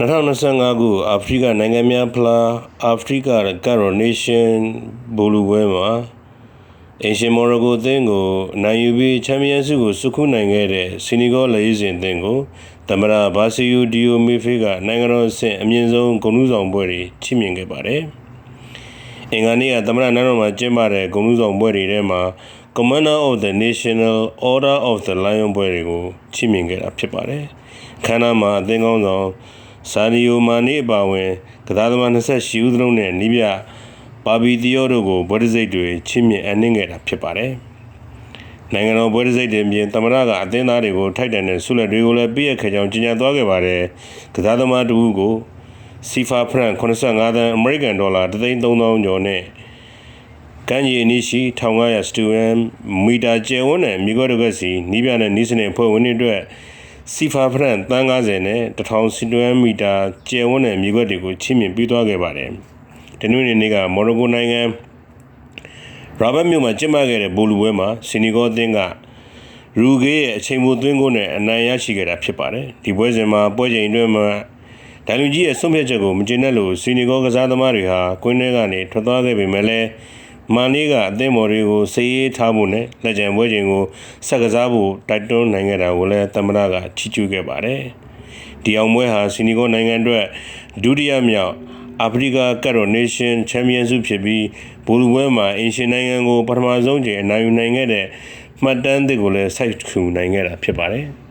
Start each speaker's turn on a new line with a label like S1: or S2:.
S1: 2025 ခုအာဖရိကနိုင်ငံများဖလားအာဖရိကကက်ရိုနေးရှင်းဘောလုံးပွဲမှာအင်ရှင်မော်ရိုကိုအသင်းကိုနိုင်ယူပြီးချန်ပီယံဆုကိုစုခုနိုင်ခဲ့တဲ့ဆီနီဂေါလက်ရေးစဉ်အသင်းကိုသမ္မတဘာစီယိုဒီယိုမီဖေးကနိုင်ငံတော်အဆင့်အမြင့်ဆုံးဂုဏ်ထူးဆောင်ပွဲတွေချီးမြှင့်ခဲ့ပါတယ်။အင်္ဂါနေ့ကသမ္မတနန်းတော်မှာကျင်းပတဲ့ဂုဏ်ထူးဆောင်ပွဲတွေထဲမှာ Commander of the National Order of the Lion ပွဲတွေကိုချီးမြှင့်ခဲ့တာဖြစ်ပါတယ်။ခမ်းနားမှာအသင်းကောင်းဆောင်ဆာဒီယိုမာနီအပါအဝင်ကစားသမား28ဦးသလုံးနဲ့နီးပြပါဘီတီယိုတို့ကိုဘွဲတစိတ်တွေချီးမြှင့်အနှင်းခဲ့တာဖြစ်ပါတယ်။နိုင်ငံတော်ဘွဲတစိတ်တွေပြင်သမ္မတကအသင်းသားတွေကိုထိုက်တန်တဲ့ဆုလက်တွေကိုလည်းပေးအပ်ခဲ့ကြောင်းကြေညာသွားခဲ့ပါတယ်။ကစားသမားတဦးကိုစီဖာဖရန့်85သန်းအမေရိကန်ဒေါ်လာ3,300,000ကျော်နဲ့ကမ်းခြေအနီးရှိ1500စတူဒန်မီတာကျယ်ဝန်းတဲ့မြေကွက်တစ်ကွက်စီနီးပြတဲ့နီးစနစ်ဖွဲ့ဝင်တွေအတွက်စီဖာဖရန့်တန်း90နဲ့1000စတူဒန်မီတာကျယ်ဝန်းတဲ့မြေကွက်တွေကိုချီးမြှင့်ပေးသွားခဲ့ပါတယ်။တနင်္ဂနွေနေ့ကမော်ရိုကိုနိုင်ငံရာဘတ်မြို့မှာကျင်းပခဲ့တဲ့ဘောလုံးပွဲမှာဆီနီဂေါအသင်းကရူဂေးရဲ့အချိန်ပိုသွင်းကိုနဲ့အနိုင်ရရှိခဲ့တာဖြစ်ပါတယ်။ဒီပွဲစဉ်မှာပွဲချိန်အတွင်းမှာဒိုင်လူကြီးရဲ့ဆုံးဖြတ်ချက်ကိုမကျေနပ်လို့ဆီနီဂေါကစားသမားတွေဟာကွင်းထဲကနေထွက်သွားခဲ့ပေမဲ့လည်းမာနီကအသင်းမော်တွေကိုစေးရေးထားဖို့နဲ့လက်ကျန်ပွဲချိန်ကိုဆက်ကစားဖို့တိုက်တွန်းနိုင်ခဲ့တာကိုလည်းသမ္မတကချီးကျူးခဲ့ပါတယ်။ဒီအောင်ပွဲဟာဆီနီဂေါနိုင်ငံအတွက်ဒုတိယမြောက်အာဖရိကကက်ရိုနေးရှင်းချန်ပီယံဆုဖြစ်ပြီးဘောလုံးပွဲမှာအင်ရှင်နိုင်ငံကိုပထမဆုံးချိန်အနိုင်ယူနိုင်ခဲ့တဲ့မှတ်တမ်းသစ်ကိုလည်းစိုက်ထူနိုင်ခဲ့တာဖြစ်ပါတယ်။